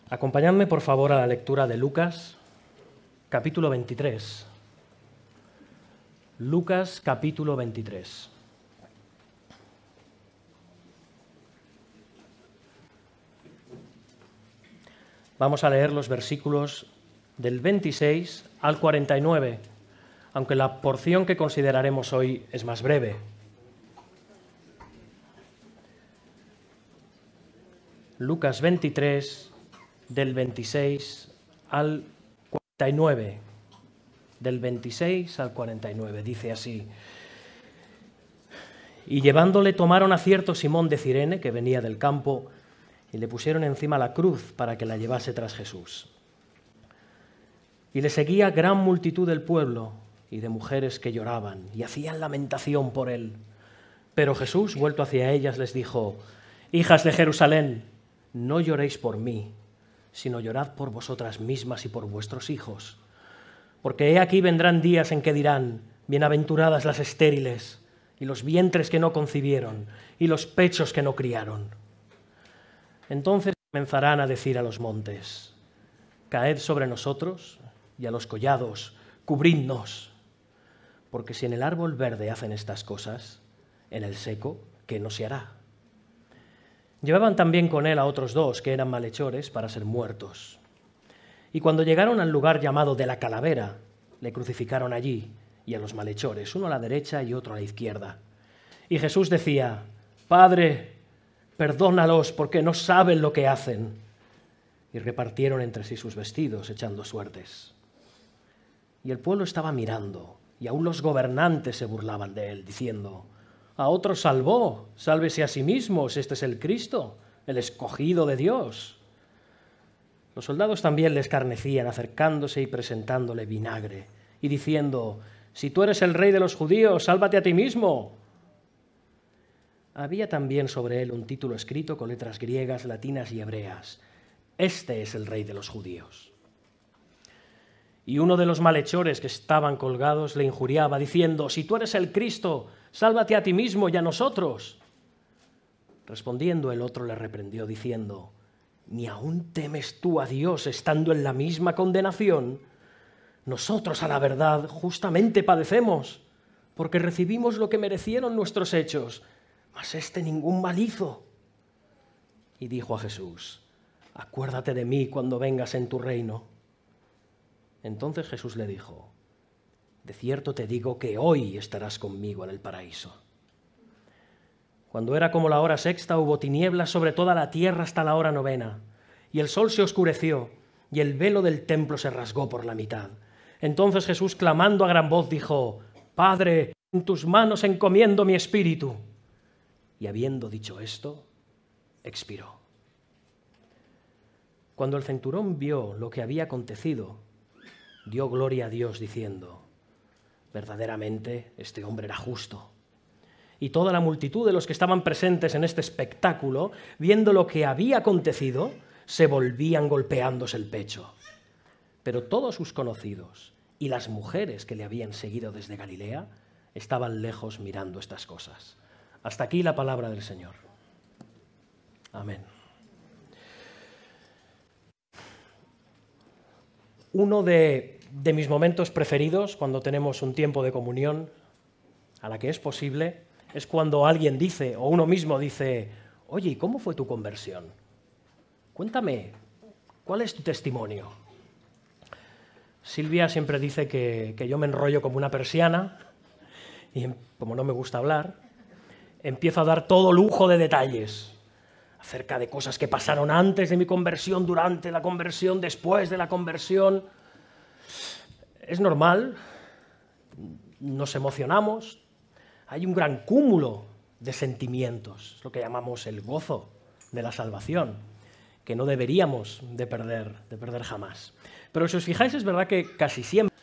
Acompañadme, por favor, a la lectura de Lucas, capítulo 23. Lucas, capítulo 23. Vamos a leer los versículos del 26 al 49, aunque la porción que consideraremos hoy es más breve. Lucas 23, del 26 al 49. Del 26 al 49, dice así. Y llevándole tomaron a cierto Simón de Cirene, que venía del campo, y le pusieron encima la cruz para que la llevase tras Jesús. Y le seguía gran multitud del pueblo y de mujeres que lloraban y hacían lamentación por él. Pero Jesús, vuelto hacia ellas, les dijo: Hijas de Jerusalén, no lloréis por mí, sino llorad por vosotras mismas y por vuestros hijos. Porque he aquí vendrán días en que dirán: bienaventuradas las estériles, y los vientres que no concibieron, y los pechos que no criaron. Entonces comenzarán a decir a los montes: caed sobre nosotros, y a los collados: cubridnos. Porque si en el árbol verde hacen estas cosas, en el seco, ¿qué no se hará? Llevaban también con él a otros dos que eran malhechores para ser muertos. Y cuando llegaron al lugar llamado de la Calavera, le crucificaron allí y a los malhechores, uno a la derecha y otro a la izquierda. Y Jesús decía: Padre, perdónalos porque no saben lo que hacen. Y repartieron entre sí sus vestidos, echando suertes. Y el pueblo estaba mirando, y aún los gobernantes se burlaban de él, diciendo: a otro salvó, sálvese a sí mismo, si este es el Cristo, el escogido de Dios. Los soldados también le escarnecían, acercándose y presentándole vinagre, y diciendo: si tú eres el rey de los judíos, sálvate a ti mismo. Había también sobre él un título escrito con letras griegas, latinas y hebreas: Este es el rey de los judíos. Y uno de los malhechores que estaban colgados le injuriaba, diciendo: si tú eres el Cristo, sálvate a ti mismo y a nosotros. Respondiendo el otro le reprendió, diciendo: ¿ni aún temes tú a Dios estando en la misma condenación? Nosotros, a la verdad, justamente padecemos, porque recibimos lo que merecieron nuestros hechos, mas éste ningún mal hizo. Y dijo a Jesús: acuérdate de mí cuando vengas en tu reino. Entonces Jesús le dijo: de cierto te digo que hoy estarás conmigo en el paraíso. Cuando era como la hora sexta, hubo tinieblas sobre toda la tierra hasta la hora novena, y el sol se oscureció, y el velo del templo se rasgó por la mitad. Entonces Jesús, clamando a gran voz, dijo: Padre, en tus manos encomiendo mi espíritu. Y habiendo dicho esto, expiró. Cuando el centurión vio lo que había acontecido, dio gloria a Dios, diciendo: verdaderamente este hombre era justo. Y toda la multitud de los que estaban presentes en este espectáculo, viendo lo que había acontecido, se volvían golpeándose el pecho. Pero todos sus conocidos y las mujeres que le habían seguido desde Galilea estaban lejos mirando estas cosas. Hasta aquí la palabra del Señor. Amén. Uno de mis momentos preferidos cuando tenemos un tiempo de comunión, a la que es posible, es cuando alguien dice, o uno mismo dice: oye, ¿y cómo fue tu conversión? Cuéntame, ¿cuál es tu testimonio? Silvia siempre dice que yo me enrollo como una persiana, y como no me gusta hablar, empiezo a dar todo lujo de detalles acerca de cosas que pasaron antes de mi conversión, durante la conversión, después de la conversión. Es normal, nos emocionamos, hay un gran cúmulo de sentimientos, lo que llamamos el gozo de la salvación, que no deberíamos de perder jamás. Pero si os fijáis, es verdad que casi siempre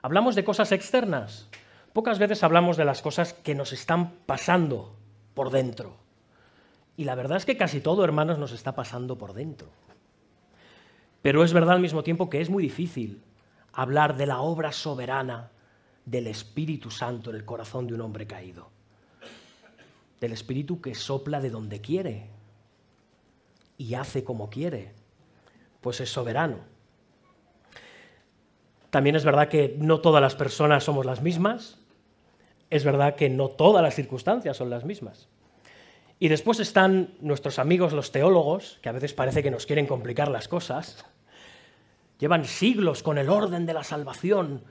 hablamos de cosas externas, pocas veces hablamos de las cosas que nos están pasando por dentro. Y la verdad es que casi todo, hermanos, nos está pasando por dentro. Pero es verdad al mismo tiempo que es muy difícil hablar de la obra soberana del Espíritu Santo en el corazón de un hombre caído. Del Espíritu que sopla de donde quiere y hace como quiere. pues es soberano. También es verdad que no todas las personas somos las mismas, es verdad que no todas las circunstancias son las mismas. Y después están nuestros amigos los teólogos, que a veces parece que nos quieren complicar las cosas. Llevan siglos con el orden de la salvación.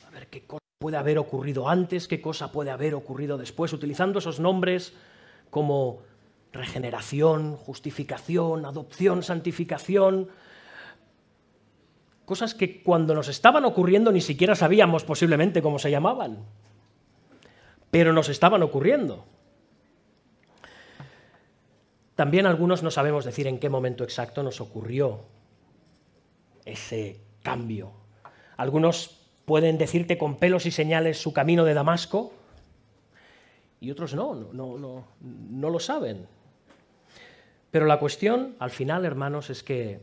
A ver qué cosa puede haber ocurrido antes, qué cosa puede haber ocurrido después, utilizando esos nombres como regeneración, justificación, adopción, santificación. Cosas que cuando nos estaban ocurriendo ni siquiera sabíamos posiblemente cómo se llamaban, pero nos estaban ocurriendo. También algunos no sabemos decir en qué momento exacto nos ocurrió ese cambio. Algunos pueden decirte con pelos y señales su camino de Damasco y otros no lo saben. Pero la cuestión, al final, hermanos, es que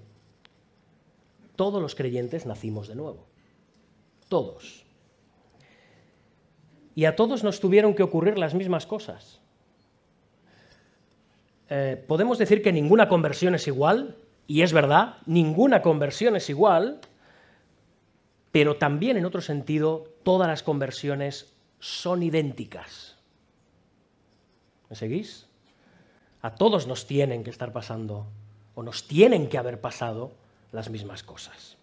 todos los creyentes nacimos de nuevo. Todos. Y a todos nos tuvieron que ocurrir las mismas cosas. Podemos decir que ninguna conversión es igual, y es verdad, ninguna conversión es igual, pero también en otro sentido, todas las conversiones son idénticas. ¿Me seguís? A todos nos tienen que estar pasando, o nos tienen que haber pasado las mismas cosas.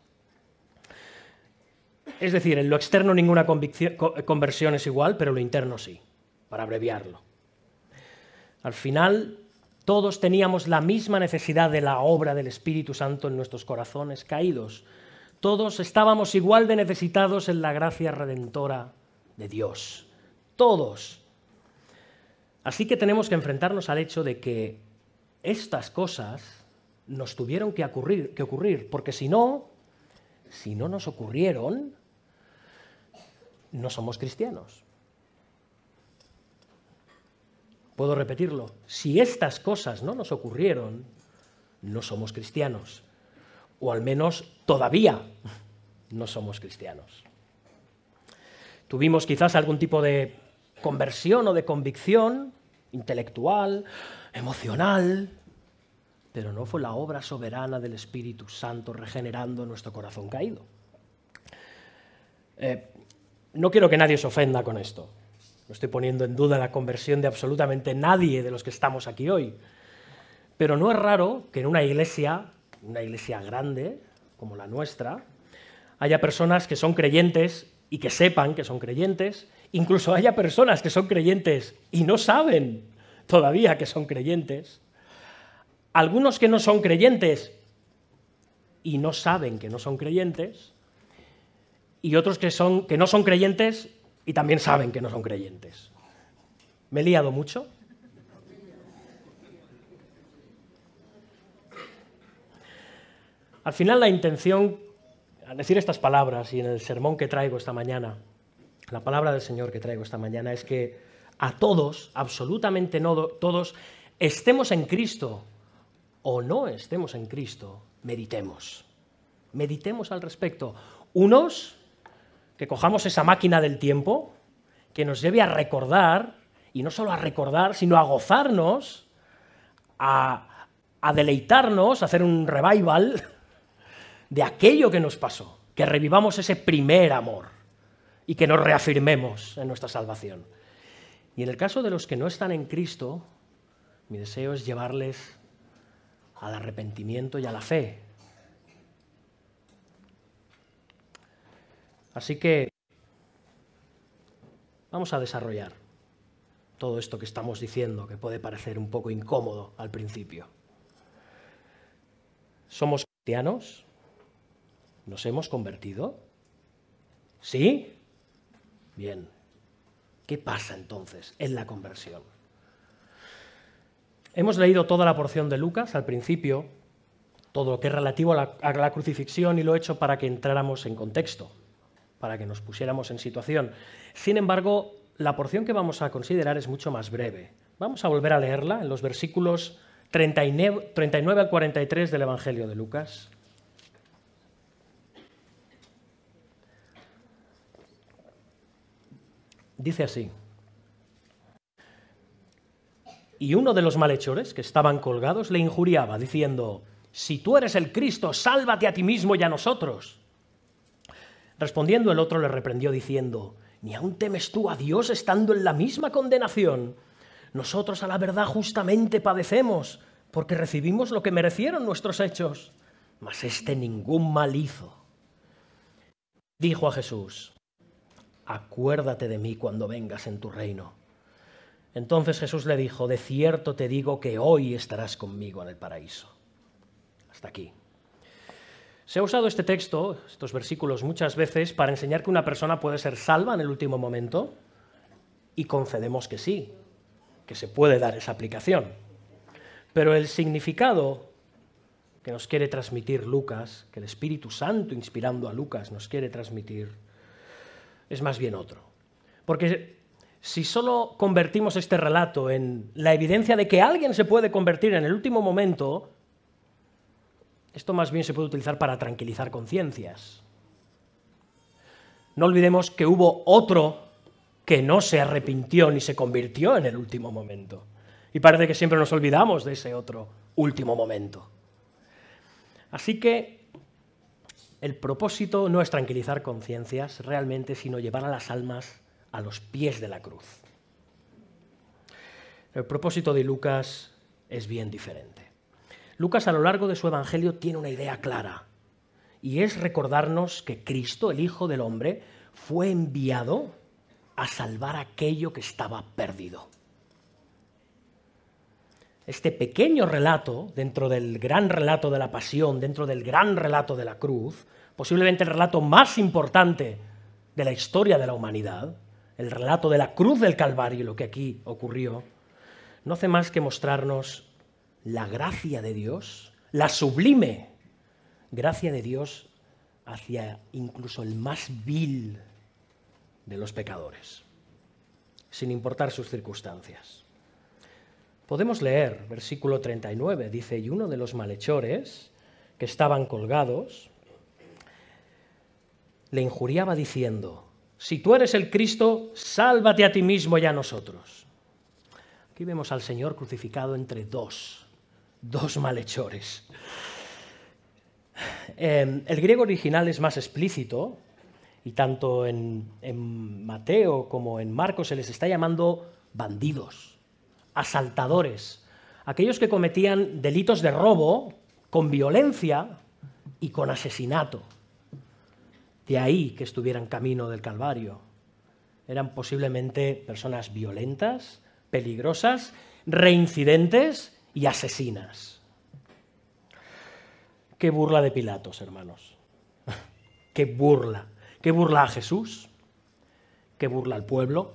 Es decir, en lo externo ninguna conversión es igual, pero lo interno sí, para abreviarlo. Al final, todos teníamos la misma necesidad de la obra del Espíritu Santo en nuestros corazones caídos. Todos estábamos igual de necesitados en la gracia redentora de Dios. Todos. Así que tenemos que enfrentarnos al hecho de que estas cosas nos tuvieron que ocurrir, porque si no nos ocurrieron, no somos cristianos. Puedo repetirlo. Si estas cosas no nos ocurrieron, no somos cristianos. O al menos todavía no somos cristianos. Tuvimos quizás algún tipo de conversión o de convicción intelectual, emocional, pero no fue la obra soberana del Espíritu Santo regenerando nuestro corazón caído. No quiero que nadie se ofenda con esto. No estoy poniendo en duda la conversión de absolutamente nadie de los que estamos aquí hoy. Pero no es raro que en una iglesia grande como la nuestra, haya personas que son creyentes y que sepan que son creyentes, incluso haya personas que son creyentes y no saben todavía que son creyentes, algunos que no son creyentes y no saben que no son creyentes, y otros que no son creyentes y también saben que no son creyentes. ¿Me he liado mucho? Al final la intención, al decir estas palabras y en el sermón que traigo esta mañana, la palabra del Señor que traigo esta mañana es que a todos, absolutamente todos, estemos en Cristo o no estemos en Cristo, meditemos. Meditemos al respecto. Unos, que cojamos esa máquina del tiempo que nos lleve a recordar, y no solo a recordar, sino a gozarnos, a deleitarnos, a hacer un revival de aquello que nos pasó, que revivamos ese primer amor y que nos reafirmemos en nuestra salvación. Y en el caso de los que no están en Cristo, mi deseo es llevarles al arrepentimiento y a la fe. Así que vamos a desarrollar todo esto que estamos diciendo, que puede parecer un poco incómodo al principio. ¿Somos cristianos? ¿Nos hemos convertido? ¿Sí? Bien. ¿Qué pasa entonces en la conversión? Hemos leído toda la porción de Lucas al principio, todo lo que es relativo a la crucifixión, y lo he hecho para que entráramos en contexto, para que nos pusiéramos en situación. Sin embargo, la porción que vamos a considerar es mucho más breve. Vamos a volver a leerla en los versículos 39 al 43 del Evangelio de Lucas. Dice así: y uno de los malhechores que estaban colgados le injuriaba, diciendo: Si tú eres el Cristo, sálvate a ti mismo y a nosotros. Respondiendo el otro le reprendió diciendo, ¿ni aún temes tú a Dios estando en la misma condenación? Nosotros a la verdad justamente padecemos, porque recibimos lo que merecieron nuestros hechos, mas éste ningún mal hizo. Dijo a Jesús, acuérdate de mí cuando vengas en tu reino. Entonces Jesús le dijo, de cierto te digo que hoy estarás conmigo en el paraíso. Hasta aquí. Se ha usado este texto, estos versículos, muchas veces para enseñar que una persona puede ser salva en el último momento y concedemos que sí, que se puede dar esa aplicación. Pero el significado que nos quiere transmitir Lucas, que el Espíritu Santo inspirando a Lucas nos quiere transmitir, es más bien otro. Porque si solo convertimos este relato en la evidencia de que alguien se puede convertir en el último momento, esto más bien se puede utilizar para tranquilizar conciencias. No olvidemos que hubo otro que no se arrepintió ni se convirtió en el último momento. Y parece que siempre nos olvidamos de ese otro último momento. Así que el propósito no es tranquilizar conciencias realmente, sino llevar a las almas a los pies de la cruz. El propósito de Lucas es bien diferente. Lucas a lo largo de su evangelio tiene una idea clara, y es recordarnos que Cristo, el Hijo del Hombre, fue enviado a salvar aquello que estaba perdido. Este pequeño relato, dentro del gran relato de la pasión, dentro del gran relato de la cruz, posiblemente el relato más importante de la historia de la humanidad, el relato de la cruz del Calvario, lo que aquí ocurrió, no hace más que mostrarnos la gracia de Dios, la sublime gracia de Dios hacia incluso el más vil de los pecadores, sin importar sus circunstancias. Podemos leer, versículo 39, dice, y uno de los malhechores que estaban colgados le injuriaba diciendo, si tú eres el Cristo, sálvate a ti mismo y a nosotros. Aquí vemos al Señor crucificado entre dos malhechores. El griego original es más explícito y tanto en Mateo como en Marcos se les está llamando bandidos, asaltadores, aquellos que cometían delitos de robo con violencia y con asesinato. De ahí que estuvieran camino del Calvario. Eran posiblemente personas violentas, peligrosas, reincidentes y asesinas. Qué burla de Pilatos, hermanos. Qué burla. Qué burla a Jesús. Qué burla al pueblo.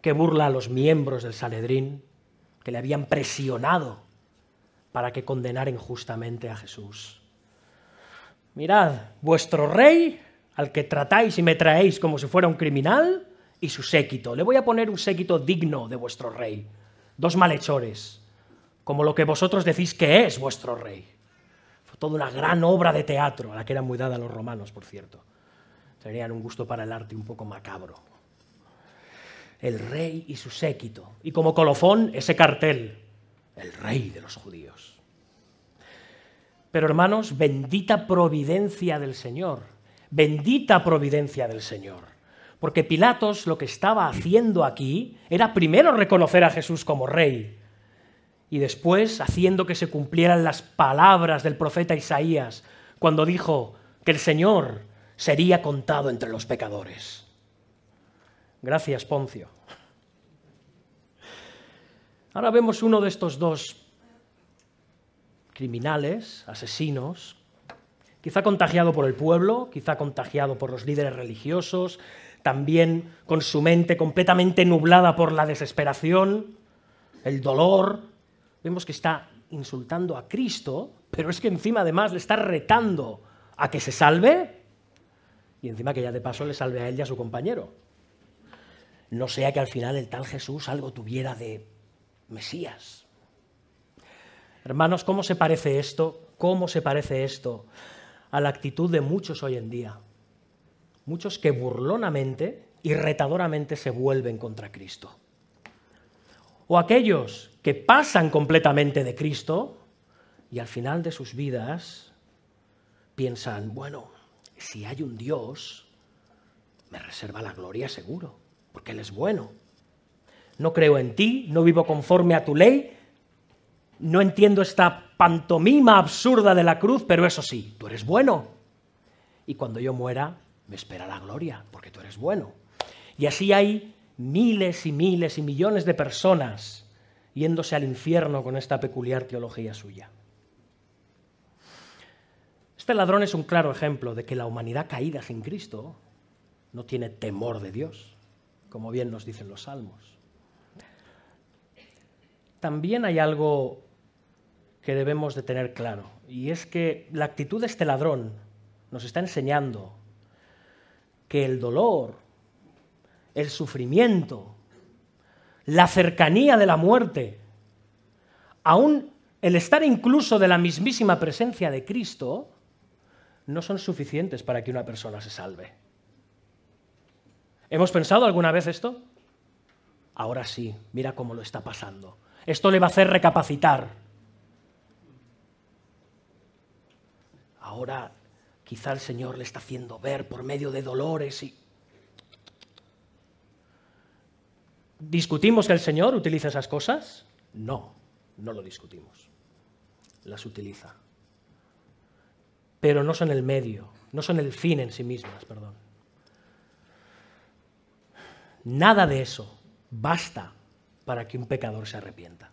Qué burla a los miembros del Sanedrín que le habían presionado para que condenara injustamente a Jesús. Mirad, vuestro rey, al que tratáis y me traéis como si fuera un criminal, y su séquito. Le voy a poner un séquito digno de vuestro rey. Dos malhechores, como lo que vosotros decís que es vuestro rey. Fue toda una gran obra de teatro, a la que era muy dada a los romanos, por cierto. Tenían un gusto para el arte un poco macabro. El rey y su séquito. Y como colofón, ese cartel, el rey de los judíos. Pero hermanos, bendita providencia del Señor. Bendita providencia del Señor. Porque Pilatos lo que estaba haciendo aquí era primero reconocer a Jesús como rey y después haciendo que se cumplieran las palabras del profeta Isaías cuando dijo que el Señor sería contado entre los pecadores. Gracias, Poncio. Ahora vemos uno de estos dos criminales, asesinos, quizá contagiado por el pueblo, quizá contagiado por los líderes religiosos, también con su mente completamente nublada por la desesperación, el dolor. Vemos que está insultando a Cristo, pero es que encima además le está retando a que se salve y encima que ya de paso le salve a él y a su compañero. No sea que al final el tal Jesús algo tuviera de Mesías. Hermanos, ¿cómo se parece esto? ¿Cómo se parece esto a la actitud de muchos hoy en día? Muchos que burlonamente y retadoramente se vuelven contra Cristo. O aquellos que pasan completamente de Cristo y al final de sus vidas piensan, bueno, si hay un Dios, me reserva la gloria seguro, porque Él es bueno. No creo en ti, no vivo conforme a tu ley, no entiendo esta pantomima absurda de la cruz, pero eso sí, tú eres bueno. Y cuando yo muera, me espera la gloria, porque tú eres bueno. Y así hay miles y miles y millones de personas yéndose al infierno con esta peculiar teología suya. Este ladrón es un claro ejemplo de que la humanidad caída sin Cristo no tiene temor de Dios, como bien nos dicen los Salmos. También hay algo que debemos de tener claro, y es que la actitud de este ladrón nos está enseñando que el dolor, el sufrimiento, la cercanía de la muerte, aún el estar incluso de la mismísima presencia de Cristo, no son suficientes para que una persona se salve. ¿Hemos pensado alguna vez esto? Ahora sí, mira cómo lo está pasando. Esto le va a hacer recapacitar. Ahora quizá el Señor le está haciendo ver por medio de dolores y... ¿Discutimos que el Señor utiliza esas cosas? No, no lo discutimos. Las utiliza. Pero no son el medio, no son el fin en sí mismas, perdón. Nada de eso basta para que un pecador se arrepienta.